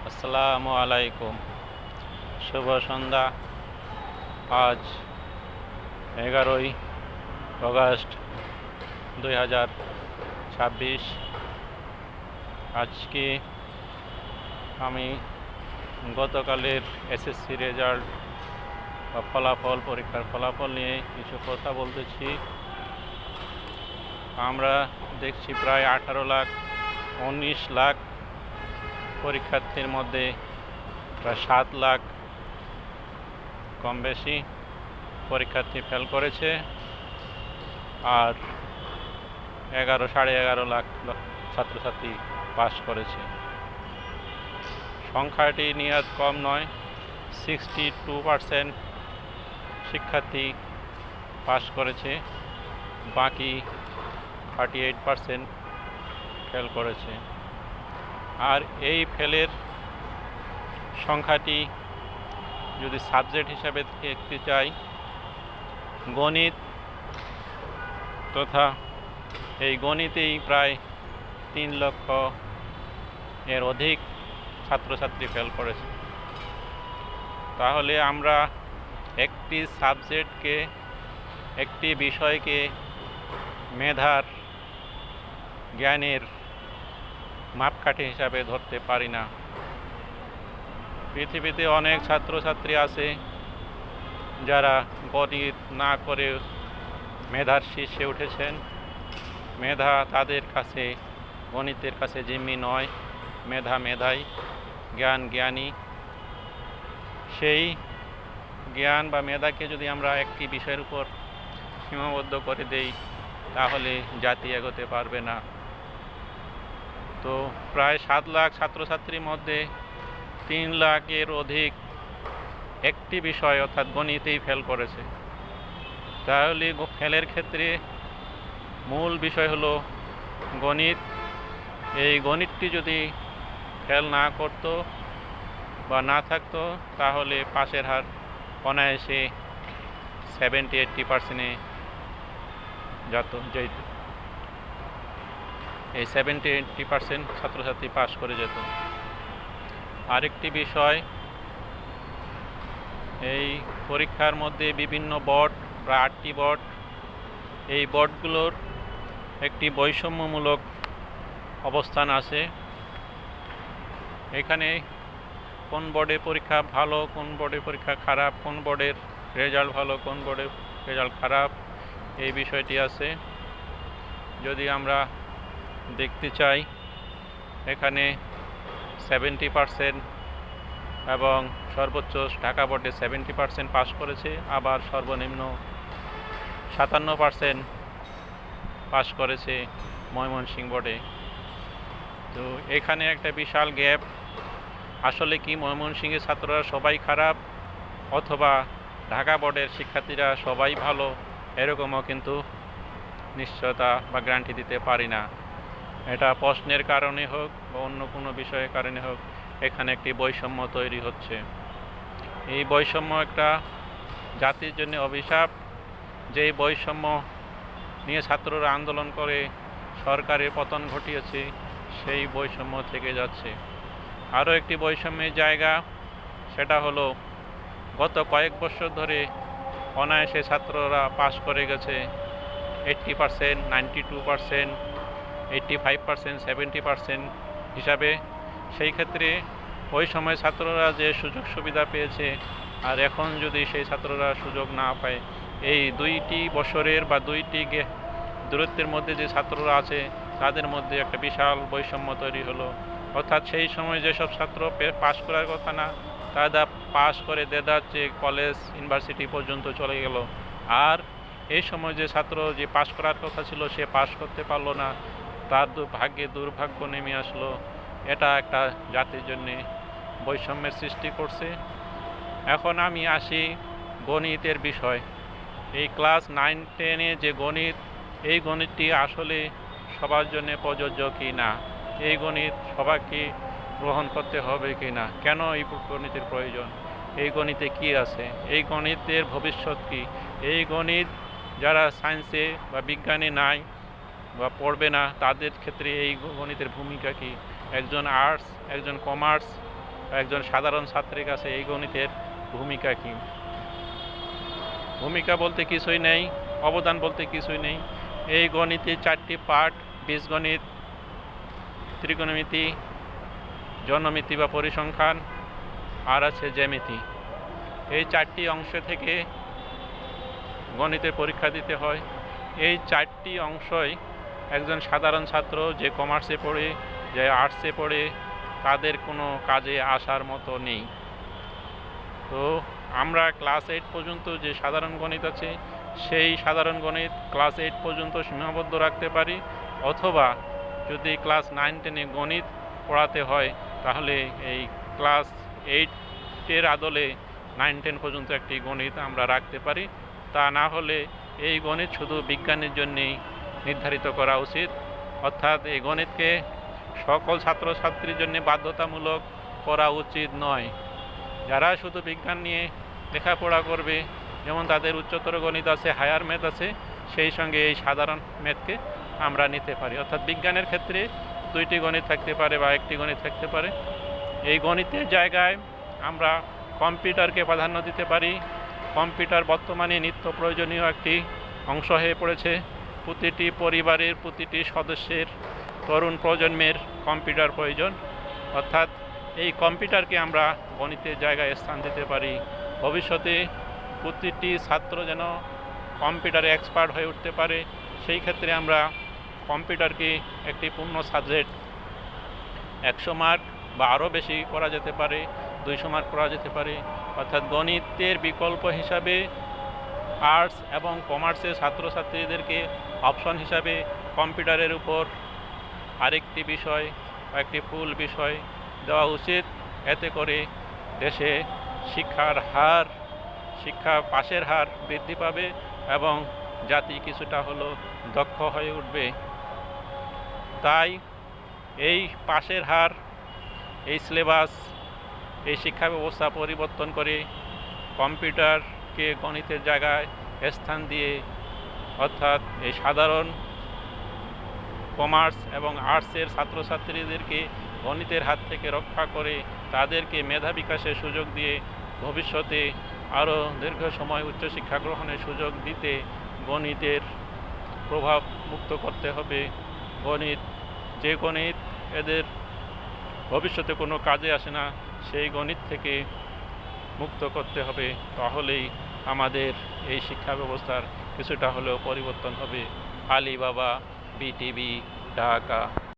আসসালামু আলাইকুম। শুভ সন্ধ্যা। আজ 11ই আগস্ট 2026। আজকে আমি গতকালের এসএসসি রেজাল্ট বা পরীক্ষার ফলাফল নিয়ে কিছু কথা বলতেছি। আমরা দেখছি প্রায় 19 লাখ পরীক্ষার্থীর মধ্যে প্রায় 7 লাখ কম বেশি পরীক্ষার্থী ফেল করেছে, আর 11.5 লাখ ছাত্রছাত্রী পাস করেছে। সংখ্যাটি নিহাত কম নয়। 62% শিক্ষার্থী পাস করেছে, বাকি 38% ফেল করেছে। আর এই ফেলের সংখ্যাটি যদি সাবজেক্ট হিসাবে দেখতে চাই, গণিত তথা এই গণিতেই প্রায় 3 লক্ষ এর অধিক ছাত্রছাত্রী ফেল করেছে। তাহলে আমরা একটি সাবজেক্টকে, একটি বিষয়কে মেধার, জ্ঞানের মাপকাঠি হিসাবে ধরতে পারি না। পৃথিবীতে অনেক ছাত্রছাত্রী আছে যারা গণিত না করে মেধার শীর্ষে উঠেছেন। মেধা তাদের কাছে গণিতের কাছে জিম্মি নয়। মেধা মেধাই, জ্ঞান জ্ঞানী। সেই জ্ঞান বা মেধাকে যদি আমরা একটি বিষয়ের উপর সীমাবদ্ধ করে দেই, তাহলে জাতি এগোতে পারবে না। তো প্রায় 7 লাখ ছাত্রছাত্রীর মধ্যে 3 লাখের অধিক একটি বিষয় অর্থাৎ গণিতেই ফেল করেছে। তাহলে ফেলের ক্ষেত্রে মূল বিষয় হলো গণিত। এই গণিতটি যদি ফেল না করতো বা না থাকতো, তাহলে পাশের হার অনায়াসে 70-80%-এ যেত। এই 70-80% ছাত্রছাত্রী পাস করে যেত। আরেকটি বিষয়, এই পরীক্ষার মধ্যে বিভিন্ন বোর্ড, প্রায় 8টি বোর্ড, এই বোর্ডগুলোর একটি বৈষম্যমূলক অবস্থান আছে। এখানে কোন বোর্ডে পরীক্ষা ভালো, কোন বোর্ডে পরীক্ষা খারাপ, কোন বোর্ডের রেজাল্ট ভালো, কোন বোর্ডের রেজাল্ট খারাপ, এই বিষয়টি আছে। যদি আমরা দেখতে চাই, এখানে 70% এবং সর্বোচ্চ ঢাকা বোর্ডে 70% পাস করেছে, আবার সর্বনিম্ন 57% পাস করেছে ময়মনসিংহ বোর্ডে। তো এখানে একটা বিশাল গ্যাপ। আসলে কি ময়মনসিংহের ছাত্ররা সবাই খারাপ, অথবা ঢাকা বোর্ডের শিক্ষার্থীরা সবাই ভালো, এরকমও কিন্তু নিশ্চয়তা বা গ্যারান্টি দিতে পারি না। এটা প্রশ্নের কারণে হোক বা অন্য কোনো বিষয়ের কারণে হোক, এখানে একটি বৈষম্য তৈরি হচ্ছে। এই বৈষম্য একটা জাতির জন্য অভিশাপ। যেই বৈষম্য নিয়ে ছাত্ররা আন্দোলন করে সরকারের পতন ঘটিয়েছে, সেই বৈষম্য থেকে যাচ্ছে। আরও একটি বৈষম্যের জায়গা, সেটা হলো গত কয়েক বছর ধরে অনায়াসে ছাত্ররা পাস করে গেছে 80%, 92%, 85%, 70% হিসাবে। সেই ক্ষেত্রে ওই সময় ছাত্ররা যে সুযোগ সুবিধা পেয়েছে, আর এখন যদি সেই ছাত্ররা সুযোগ না পায়, এই 2টি বছরের বা 2টি দূরত্বের মধ্যে যে ছাত্ররা আছে, তাদের মধ্যে একটা বিশাল বৈষম্য তৈরি হলো। অর্থাৎ সেই সময় যেসব ছাত্র পাস করার কথা না, তারা পাস করে দেদাচ্ছে কলেজ, ইউনিভার্সিটি পর্যন্ত চলে গেল। আর এই সময় যে ছাত্র যে পাস করার কথা ছিল, সে পাস করতে পারলো না, তার ভাগ্যে দুর্ভাগ্য নেমে আসলো। এটা একটা জাতির জন্যে বৈষম্যের সৃষ্টি করছে। এখন আমি আসি গণিতের বিষয়। এই ক্লাস 9-10-এ যে গণিত, এই গণিতটি আসলে সবার জন্য প্রযোজ্য কি না, এই গণিত সবাইকে গ্রহণ করতে হবে কি না, কেন এই গণিতের প্রয়োজন, এই গণিতে কি আছে, এই গণিতের ভবিষ্যৎ কি, এই গণিত যারা সায়েন্সে বা বিজ্ঞানে নাই বা পড়বে না, তাদের ক্ষেত্রে এই গণিতের ভূমিকা কি, একজন আর্টস, একজন কমার্স, একজন সাধারণ ছাত্রের কাছে এই গণিতের ভূমিকা কী? ভূমিকা বলতে কিছুই নেই, অবদান বলতে কিছুই নেই। এই গণিতে 4টি পার্ট: বীজগণিত, ত্রিকোণমিতি, জনমিতি বা পরিসংখ্যান, আর আছে জ্যামিতি। এই 4টি অংশ থেকে গণিতের পরীক্ষা দিতে হয়। এই 4টি অংশই একজন সাধারণ ছাত্র যে কমার্সে পড়ে, যে আর্টসে পড়ে, তাদের কোনো কাজে আসার মতো নেই। তো আমরা ক্লাস 8 পর্যন্ত যে সাধারণ গণিত আছে, সেই সাধারণ গণিত ক্লাস 8 পর্যন্ত সীমাবদ্ধ রাখতে পারি, অথবা যদি ক্লাস 9-10-এ গণিত পড়াতে হয় তাহলে এই ক্লাস 8-এর আদলে 9-10 পর্যন্ত একটি গণিত আমরা রাখতে পারি। তা না হলে এই গণিত শুধু বিজ্ঞানের জন্যেই নির্ধারিত করা উচিত, অর্থাৎ এই গণিতকে সকল ছাত্রছাত্রীর জন্য বাধ্যতামূলক করা উচিত নয়। যারা শুধু বিজ্ঞান নিয়ে লেখাপড়া করবে, যেমন তাদের উচ্চতর গণিত আছে, হায়ার ম্যাথ আছে, সেই সঙ্গে এই সাধারণ ম্যাথকে আমরা নিতে পারি। অর্থাৎ বিজ্ঞানের ক্ষেত্রে 2টি গণিত থাকতে পারে বা 1টি গণিত থাকতে পারে। এই গণিতের জায়গায় আমরা কম্পিউটারকে প্রাধান্য দিতে পারি। কম্পিউটার বর্তমানে নিত্য প্রয়োজনীয় একটি অংশ হয়ে পড়েছে। প্রতিটি পরিবারের প্রতিটি সদস্যের, তরুণ প্রজন্মের কম্পিউটার প্রয়োজন। অর্থাৎ এই কম্পিউটারকে আমরা গণিতের জায়গায় স্থান দিতে পারি। ভবিষ্যতে প্রতিটি ছাত্র যেন কম্পিউটারে এক্সপার্ট হয়ে উঠতে পারে, সেই ক্ষেত্রে আমরা কম্পিউটারকে একটি পূর্ণ সাবজেক্ট 100 মার্ক বা আরও বেশি করা যেতে পারে, 200 মার্ক করা যেতে পারে। অর্থাৎ গণিতের বিকল্প হিসাবে আর্টস এবং কমার্সের ছাত্রছাত্রীদেরকে অপশন হিসাবে কম্পিউটারের উপর আরেকটি বিষয় বা একটি ফুল বিষয় দেওয়া উচিত। এতে করে দেশে শিক্ষা পাশের হার বৃদ্ধি পাবে এবং জাতি কিছুটা হলেও দক্ষ হয়ে উঠবে। তাই এই পাশের হার, এই সিলেবাস, এই শিক্ষা ব্যবস্থা পরিবর্তন করে কম্পিউটারকে গণিতের জায়গায় স্থান দিয়ে, অর্থাৎ এই সাধারণ কমার্স এবং আর্টসের ছাত্রছাত্রীদেরকে গণিতের হাত থেকে রক্ষা করে তাদেরকে মেধা বিকাশের সুযোগ দিয়ে ভবিষ্যতে আরও দীর্ঘ সময় উচ্চশিক্ষা গ্রহণের সুযোগ দিতে গণিতের প্রভাব মুক্ত করতে হবে। যে গণিত এদের ভবিষ্যতে কোনো কাজে আসে না, সেই গণিত থেকে মুক্ত করতে হবে। তাহলেই আমাদের এই শিক্ষা ব্যবস্থার কিছুটা হলেও পরিবর্তন হবে। আলী বাবা, BTV, ঢাকা।